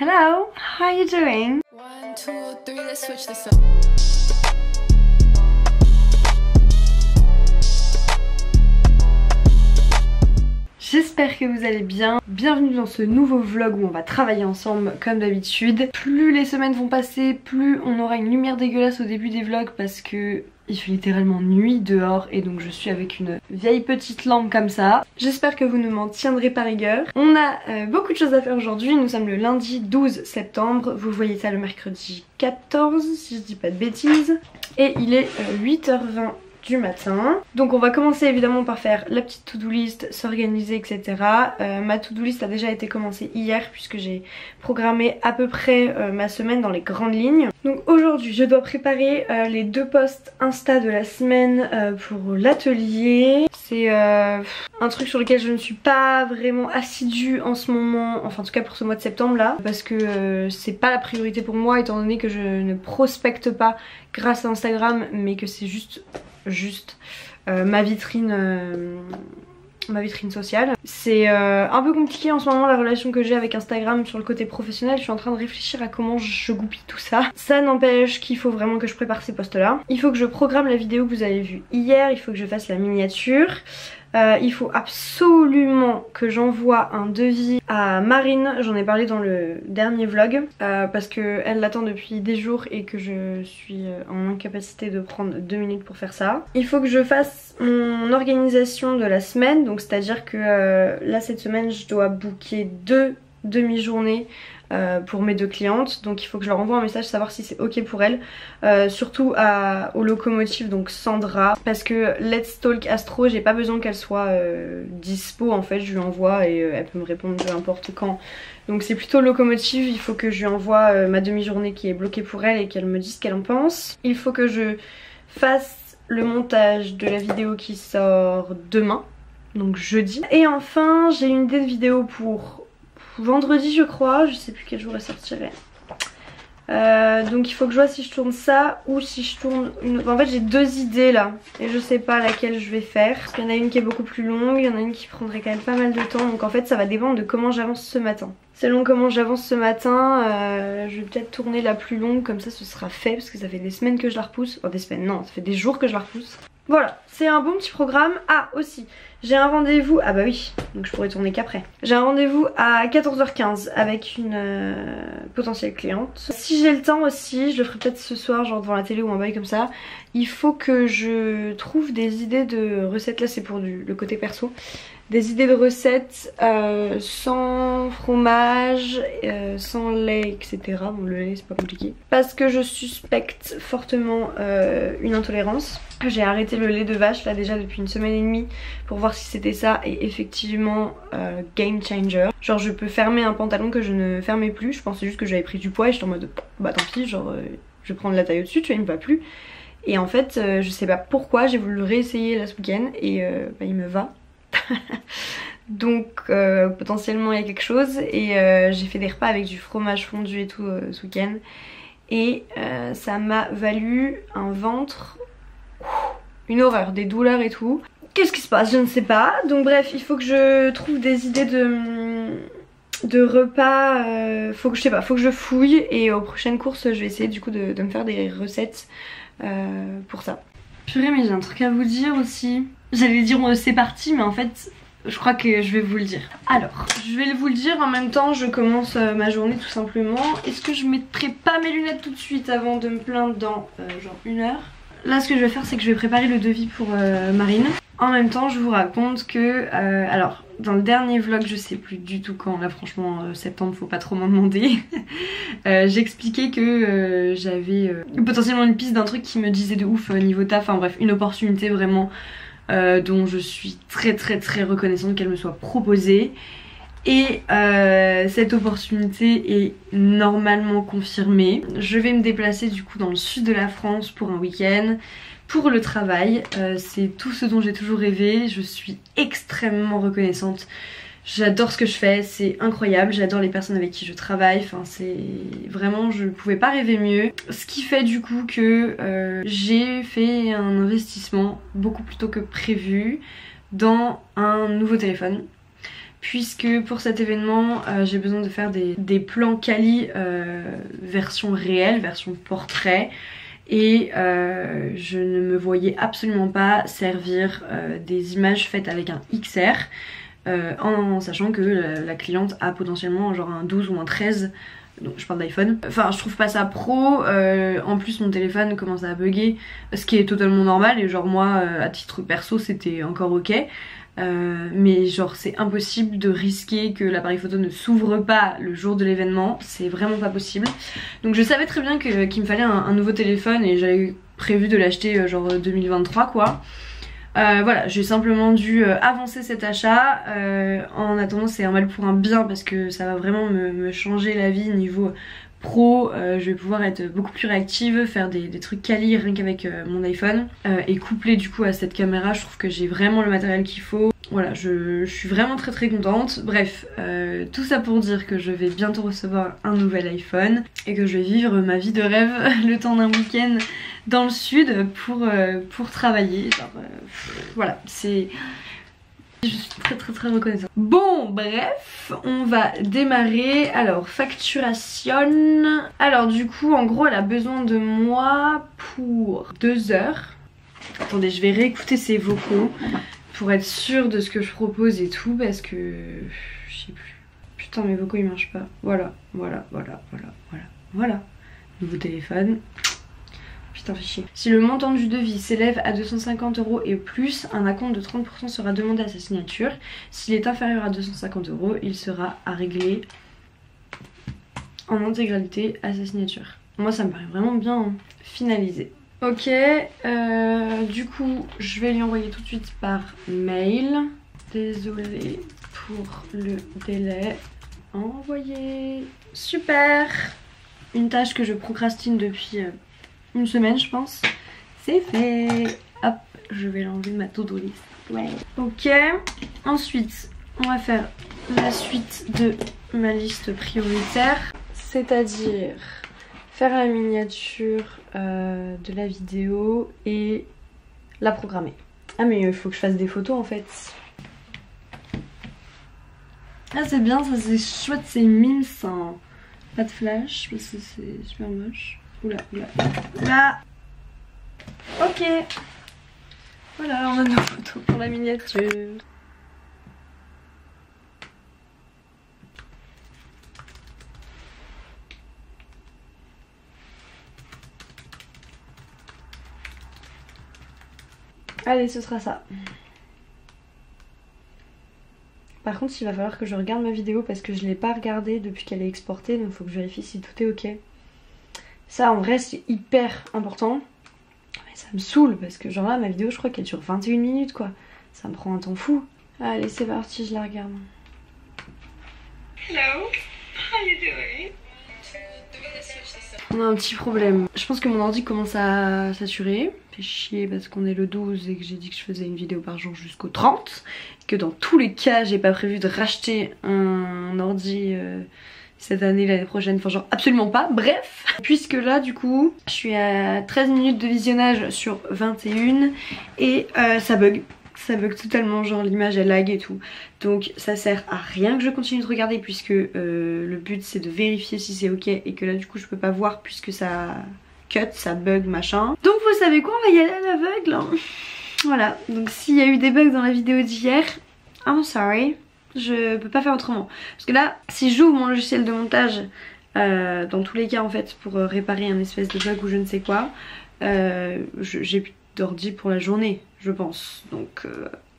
Hello, how are you doing? 1, 2, 3, let's switch this up. J'espère que vous allez bien. Bienvenue dans ce nouveau vlog où on va travailler ensemble comme d'habitude. Plus les semaines vont passer, plus on aura une lumière dégueulasse au début des vlogs parce que il fait littéralement nuit dehors et donc je suis avec une vieille petite lampe comme ça. J'espère que vous ne m'en tiendrez pas rigueur. On a beaucoup de choses à faire aujourd'hui. Nous sommes le lundi 12 septembre. Vous voyez ça le mercredi 14 si je dis pas de bêtises. Et il est 8h20 du matin. Donc on va commencer évidemment par faire la petite to-do list, s'organiser etc. Ma to-do list a déjà été commencée hier puisque j'ai programmé à peu près ma semaine dans les grandes lignes. Donc aujourd'hui je dois préparer les 2 posts Insta de la semaine pour l'atelier. C'est un truc sur lequel je ne suis pas vraiment assidue en ce moment, enfin en tout cas pour ce mois de septembre là, parce que c'est pas la priorité pour moi étant donné que je ne prospecte pas grâce à Instagram mais que c'est juste ma vitrine sociale. C'est un peu compliqué en ce moment la relation que j'ai avec Instagram sur le côté professionnel. Je suis en train de réfléchir à comment je goupille tout ça. Ça n'empêche qu'il faut vraiment que je prépare ces posts là. Il faut que je programme la vidéo que vous avez vue hier, il faut que je fasse la miniature. Il faut absolument que j'envoie un devis à Marine, j'en ai parlé dans le dernier vlog, parce qu'elle l'attend depuis des jours et que je suis en incapacité de prendre 2 minutes pour faire ça. Il faut que je fasse mon organisation de la semaine, donc c'est à dire que là cette semaine je dois booker 2 demi-journées pour mes 2 clientes, donc il faut que je leur envoie un message savoir si c'est ok pour elles, surtout aux locomotives, donc Sandra, parce que Let's Talk Astro j'ai pas besoin qu'elle soit dispo en fait, je lui envoie et elle peut me répondre peu importe quand, donc c'est plutôt locomotive. Il faut que je lui envoie ma demi-journée qui est bloquée pour elle et qu'elle me dise ce qu'elle en pense. Il faut que je fasse le montage de la vidéo qui sort demain, donc jeudi, et enfin j'ai une idée de vidéo pour vendredi je crois, je sais plus quel jour elle sortirait. Donc il faut que je vois si je tourne ça ou si je tourne une... En fait j'ai 2 idées là et je sais pas laquelle je vais faire. Il y en a une qui est beaucoup plus longue, il y en a une qui prendrait quand même pas mal de temps, donc en fait ça va dépendre de comment j'avance ce matin. Selon comment j'avance ce matin, je vais peut-être tourner la plus longue, comme ça ce sera fait parce que ça fait des semaines que je la repousse. Oh des semaines non, ça fait des jours que je la repousse. Voilà, c'est un bon petit programme. Ah aussi, j'ai un rendez-vous, ah bah oui, donc je pourrais tourner qu'après. J'ai un rendez-vous à 14h15 avec une potentielle cliente. Si j'ai le temps aussi, je le ferai peut-être ce soir, genre devant la télé ou un bail comme ça. Il faut que je trouve des idées de recettes, là c'est pour le côté perso. Des idées de recettes sans fromage, sans lait, etc. Bon le lait c'est pas compliqué. Parce que je suspecte fortement une intolérance. J'ai arrêté le lait de vache là déjà depuis 1 semaine et demie pour voir si c'était ça et effectivement game changer. Genre je peux fermer un pantalon que je ne fermais plus, je pensais juste que j'avais pris du poids et j'étais en mode bah tant pis, genre je vais prendre la taille au dessus, tu vois il me va plus. Et en fait je sais pas pourquoi j'ai voulu le réessayer là ce week-end et bah, il me va. Donc potentiellement il y a quelque chose et j'ai fait des repas avec du fromage fondu et tout ce week-end et ça m'a valu un ventre, une horreur, des douleurs et tout. Qu'est-ce qui se passe? Je ne sais pas. Donc bref, il faut que je trouve des idées de repas, faut que je sais pas, faut que je fouille et aux prochaines courses je vais essayer du coup de me faire des recettes pour ça. Purée mais j'ai un truc à vous dire aussi. J'allais dire c'est parti mais en fait je crois que je vais vous le dire. Alors je vais vous le dire en même temps, je commence ma journée tout simplement. Est-ce que je mettrai pas mes lunettes tout de suite avant de me plaindre dans genre 1 heure? Là ce que je vais faire c'est que je vais préparer le devis pour Marine. En même temps je vous raconte que alors dans le dernier vlog, je sais plus du tout quand, là franchement septembre faut pas trop m'en demander. J'expliquais que j'avais potentiellement une piste d'un truc qui me disait de ouf niveau taf, enfin bref une opportunité vraiment dont je suis très reconnaissante qu'elle me soit proposée. Et cette opportunité est normalement confirmée. Je vais me déplacer du coup dans le sud de la France pour un week-end, pour le travail. C'est tout ce dont j'ai toujours rêvé, je suis extrêmement reconnaissante. J'adore ce que je fais, c'est incroyable, j'adore les personnes avec qui je travaille, enfin c'est vraiment, je ne pouvais pas rêver mieux. Ce qui fait du coup que j'ai fait un investissement beaucoup plus tôt que prévu dans un nouveau téléphone. puisque pour cet événement j'ai besoin de faire des plans quali version réelle, version portrait. Et je ne me voyais absolument pas servir des images faites avec un XR en sachant que la cliente a potentiellement genre un 12 ou un 13. Donc je parle d'iPhone. Enfin je trouve pas ça pro, en plus mon téléphone commence à bugger, ce qui est totalement normal et genre moi à titre perso c'était encore ok. Mais genre c'est impossible de risquer que l'appareil photo ne s'ouvre pas le jour de l'événement, c'est vraiment pas possible. Donc je savais très bien qu'il me fallait un nouveau téléphone et j'avais prévu de l'acheter genre 2023 quoi. Voilà, j'ai simplement dû avancer cet achat. En attendant c'est un mal pour un bien parce que ça va vraiment me changer la vie niveau pro. Je vais pouvoir être beaucoup plus réactive, faire des trucs quali rien qu'avec mon iPhone. Et couplé du coup à cette caméra, je trouve que j'ai vraiment le matériel qu'il faut. Voilà, je suis vraiment très contente. Bref, tout ça pour dire que je vais bientôt recevoir un nouvel iPhone et que je vais vivre ma vie de rêve le temps d'un week-end dans le sud pour travailler. Genre, voilà, c'est... Je suis très reconnaissante. Bon bref, on va démarrer. Alors facturation. Alors du coup en gros elle a besoin de moi pour 2 heures. Attendez, je vais réécouter ses vocaux pour être sûre de ce que je propose et tout parce que je sais plus. Putain mes vocaux ils marchent pas. Voilà. Nouveau téléphone. Putain fait chier. Si le montant du devis s'élève à 250 € et plus, un acompte de 30% sera demandé à sa signature. S'il est inférieur à 250 €, il sera à régler en intégralité à sa signature. Moi ça me paraît vraiment bien hein. Finalisé. Ok, du coup je vais lui envoyer tout de suite par mail. Désolée pour le délai. Envoyé. Super. Une tâche que je procrastine depuis... une semaine je pense. C'est fait. Hop, je vais l'enlever de ma to-do list. Ouais. Ok. Ensuite, on va faire la suite de ma liste prioritaire. C'est-à-dire faire la miniature de la vidéo et la programmer. Ah mais il faut que je fasse des photos en fait. Ah c'est bien, ça c'est chouette, c'est mime sans pas de flash parce que c'est super moche. Oula. Ok. Voilà, on a nos photos pour la miniature. Allez, ce sera ça. Par contre, il va falloir que je regarde ma vidéo parce que je l'ai pas regardée depuis qu'elle est exportée, donc il faut que je vérifie si tout est ok. Ça en vrai c'est hyper important. Mais ça me saoule parce que genre là ma vidéo je crois qu'elle dure 21 minutes quoi. Ça me prend un temps fou. Allez c'est parti, je la regarde. Hello, how you doing? On a un petit problème. Je pense que mon ordi commence à saturer. Fait chier parce qu'on est le 12 et que j'ai dit que je faisais une vidéo par jour jusqu'au 30. Que dans tous les cas j'ai pas prévu de racheter un ordi cette année, l'année prochaine, enfin genre absolument pas, bref. Puisque là du coup je suis à 13 minutes de visionnage sur 21 et ça bug totalement, genre l'image elle lag et tout. Donc ça sert à rien que je continue de regarder puisque le but c'est de vérifier si c'est ok et que là du coup je peux pas voir puisque ça cut, ça bug machin. Donc vous savez quoi, on va y aller à l'aveugle hein. Voilà, donc s'il y a eu des bugs dans la vidéo d'hier, I'm sorry. Je peux pas faire autrement. Parce que là, si j'ouvre mon logiciel de montage, dans tous les cas en fait, pour réparer un espèce de bug ou je ne sais quoi, j'ai plus d'ordi pour la journée, je pense. Donc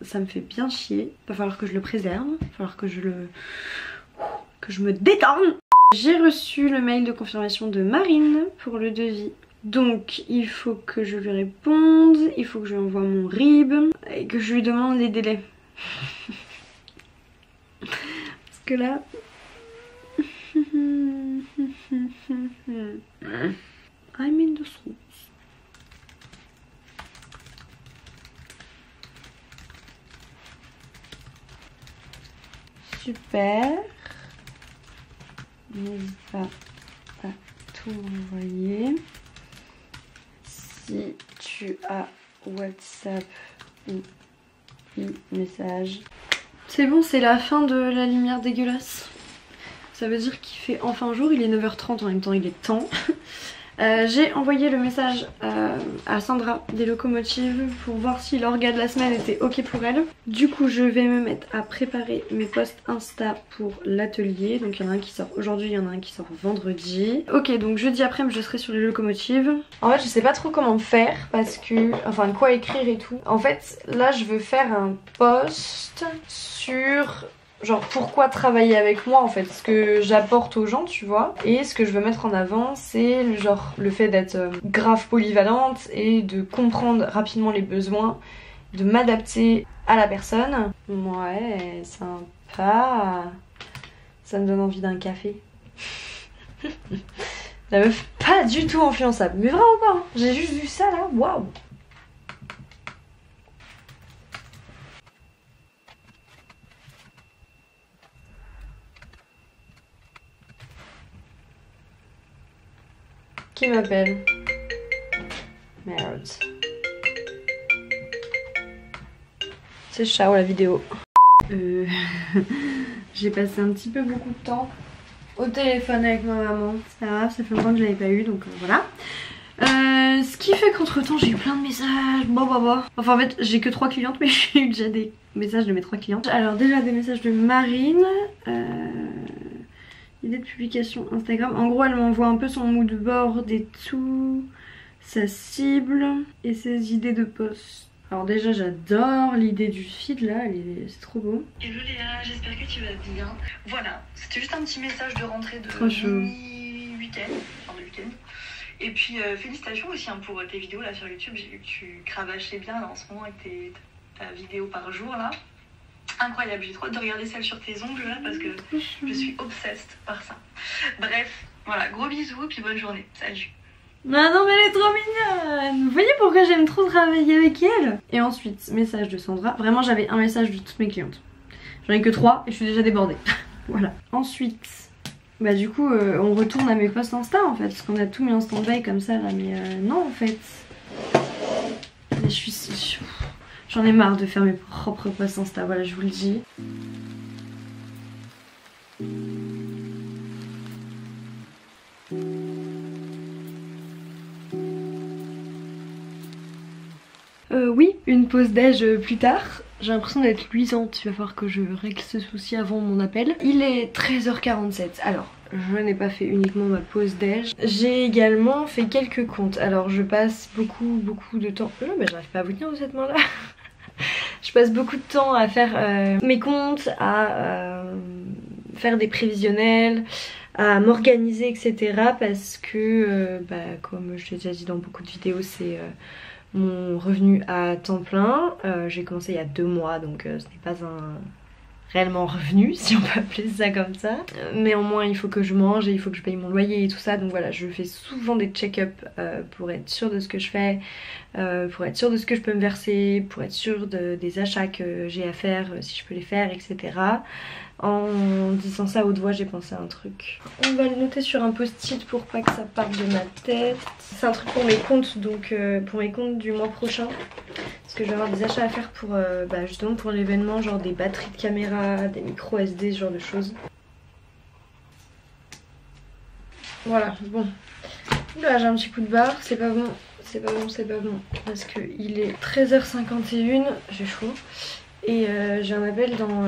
ça me fait bien chier. Va falloir que je le préserve. Va falloir que je me détende. J'ai reçu le mail de confirmation de Marine pour le devis. Donc il faut que je lui réponde, il faut que je lui envoie mon RIB et que je lui demande les délais. Parce que là... I'm in the sauce. Super. N'hésite pas à tout envoyer. Si tu as WhatsApp ou e-message, C'est bon, c'est la fin de la lumière dégueulasse. Ça veut dire qu'il fait enfin jour, il est 9h30 en même temps, il est temps. J'ai envoyé le message à Sandra des locomotives pour voir si l'orga de la semaine était ok pour elle. Du coup je vais me mettre à préparer mes posts Insta pour l'atelier. Donc il y en a un qui sort aujourd'hui, il y en a un qui sort vendredi. Ok, donc jeudi après-midi je serai sur les locomotives. En fait je sais pas trop comment faire parce que... Enfin quoi écrire et tout. En fait là je veux faire un post sur... Genre pourquoi travailler avec moi en fait, ce que j'apporte aux gens tu vois. Et ce que je veux mettre en avant c'est le fait d'être grave polyvalente et de comprendre rapidement les besoins, de m'adapter à la personne. Ouais, sympa. Ça me donne envie d'un café. La meuf pas du tout influençable, mais vraiment pas hein. J'ai juste vu ça là, waouh. Qui m'appelle? Merde. C'est ciao la vidéo. J'ai passé un petit peu beaucoup de temps au téléphone avec ma maman. C'est pas grave, ça fait longtemps que je l'avais pas eu donc voilà. Ce qui fait qu'entre temps j'ai eu plein de messages. Enfin en fait j'ai que 3 clientes mais j'ai eu déjà des messages de mes 3 clientes. Alors déjà des messages de Marine. Idée de publication Instagram. En gros elle m'envoie un peu son mood board et tout, sa cible et ses idées de post. Alors déjà j'adore l'idée du feed là, c'est trop beau. Hello Léa, j'espère que tu vas bien. Voilà, c'était juste un petit message de rentrée de mi-week-end, enfin de week-end. Et puis félicitations aussi hein, pour tes vidéos là sur YouTube. J'ai vu que tu cravachais bien là en ce moment avec ta vidéo par jour là. Incroyable, j'ai trop hâte de regarder celle sur tes ongles là parce que je suis obsessed par ça. Bref, voilà, gros bisous et puis bonne journée. Salut. Ah non mais elle est trop mignonne. Vous voyez pourquoi j'aime trop travailler avec elle. Et ensuite, message de Sandra. Vraiment j'avais un message de toutes mes clientes. J'en ai que 3 et je suis déjà débordée. Voilà. Ensuite, bah du coup on retourne à mes posts Insta en fait. Parce qu'on a tout mis en stand-by comme ça là. Mais non en fait. Mais j'en ai marre de faire mes propres posts Insta, voilà je vous le dis. Oui, une pause déj plus tard. J'ai l'impression d'être luisante, il va falloir que je règle ce souci avant mon appel. Il est 13h47, alors je n'ai pas fait uniquement ma pause déj. J'ai également fait quelques comptes, alors je passe beaucoup de temps... Non mais j'arrive pas à vous tenir de cette main là. Je passe beaucoup de temps à faire mes comptes, à faire des prévisionnels, à m'organiser etc. Parce que comme je l'ai déjà dit dans beaucoup de vidéos c'est... mon revenu à temps plein. J'ai commencé il y a 2 mois donc ce n'est pas un réellement revenu si on peut appeler ça comme ça. Mais au moins il faut que je mange et il faut que je paye mon loyer et tout ça. Donc voilà, je fais souvent des check-up pour être sûre de ce que je fais, pour être sûre de ce que je peux me verser, pour être sûre des achats que j'ai à faire, si je peux les faire, etc. En disant ça à haute voix j'ai pensé à un truc. On va le noter sur un post-it pour pas que ça parte de ma tête. C'est un truc pour mes comptes, donc pour mes comptes du mois prochain. Parce que je vais avoir des achats à faire pour justement pour l'événement, genre des batteries de caméra, des micros SD, ce genre de choses. Voilà, bon. Là j'ai un petit coup de barre, c'est pas bon. C'est pas bon. Parce qu'il est 13h51, j'ai chaud. Et j'ai un appel dans...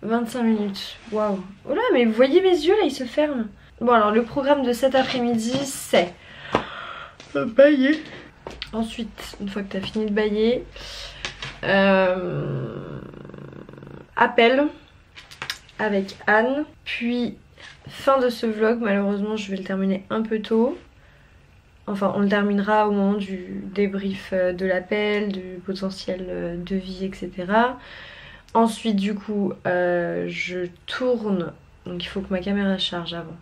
25 minutes, waouh. Oh là mais vous voyez mes yeux là, ils se ferment. Bon alors le programme de cet après-midi c'est bailler. Ensuite une fois que t'as fini de bailler, appel avec Anne. Puis fin de ce vlog, malheureusement je vais le terminer un peu tôt. Enfin on le terminera au moment du débrief de l'appel, du potentiel devis etc. Ensuite du coup je tourne, donc il faut que ma caméra charge avant.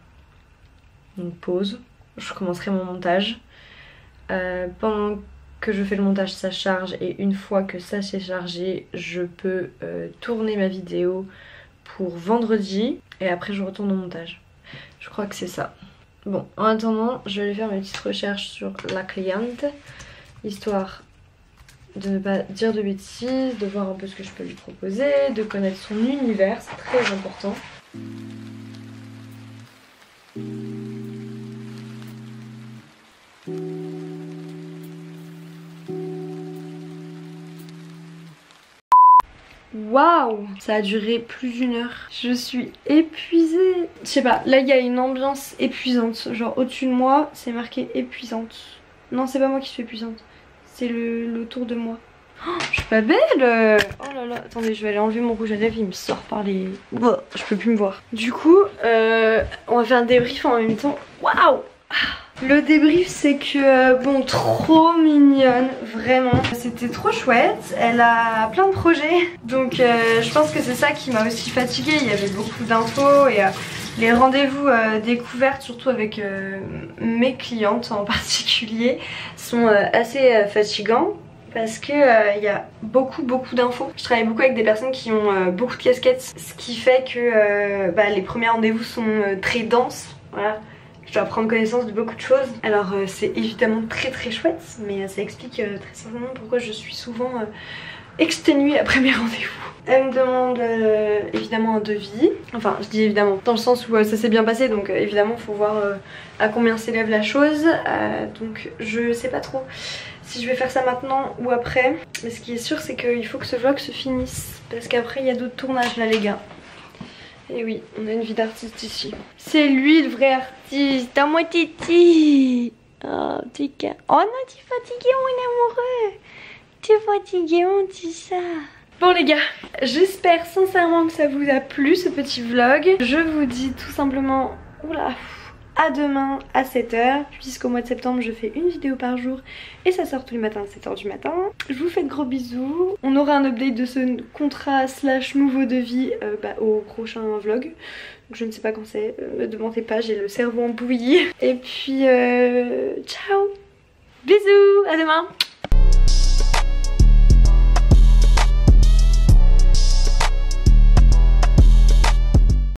Donc pause, je commencerai mon montage. Pendant que je fais le montage ça charge et une fois que ça s'est chargé je peux tourner ma vidéo pour vendredi et après je retourne au montage. Je crois que c'est ça. Bon en attendant je vais aller faire mes petites recherches sur la cliente, histoire de ne pas dire de bêtises, de voir un peu ce que je peux lui proposer, de connaître son univers, c'est très important. Waouh, ça a duré plus d'1 heure. Je suis épuisée. Je sais pas, là il y a une ambiance épuisante. Genre au-dessus de moi, c'est marqué épuisante. Non, c'est pas moi qui suis épuisante. C'est le tour de moi. Oh, je suis pas belle. Oh là là, attendez, je vais aller enlever mon rouge à lèvres, il me sort par les... Oh, je peux plus me voir. Du coup, on va faire un débrief en même temps. Waouh. Le débrief c'est que bon, trop mignonne, vraiment. C'était trop chouette, elle a plein de projets. Donc je pense que c'est ça qui m'a aussi fatiguée. Il y avait beaucoup d'infos et les rendez-vous découvertes, surtout avec mes clientes en particulier, sont assez fatigants. Parce que il y a beaucoup d'infos. Je travaille beaucoup avec des personnes qui ont beaucoup de casquettes. Ce qui fait que les premiers rendez-vous sont très denses. Voilà. Je dois prendre connaissance de beaucoup de choses. Alors c'est évidemment très chouette, mais ça explique très certainement pourquoi je suis souvent exténuée après mes rendez-vous. Elle me demande évidemment un devis. Enfin je dis évidemment dans le sens où ça s'est bien passé, donc évidemment il faut voir à combien s'élève la chose. Donc je sais pas trop si je vais faire ça maintenant ou après. Mais ce qui est sûr c'est qu'il faut que ce vlog se finisse, parce qu'après il y a d'autres tournages là les gars. Et oui, on a une vie d'artiste ici. C'est lui le vrai artiste. À moi Titi. Oh, Tika. Oh non, t'es fatigué mon amoureux. T'es fatigué, on dit ça. Bon les gars, j'espère sincèrement que ça vous a plu ce petit vlog. Je vous dis tout simplement... Oula, à demain à 7 h, puisqu'au mois de septembre je fais une vidéo par jour et ça sort tous les matins à 7 h du matin. Je vous fais de gros bisous. On aura un update de ce contrat / nouveau devis au prochain vlog. Donc je ne sais pas quand c'est, me demandez pas, j'ai le cerveau en bouillie. Et puis ciao, bisous, à demain.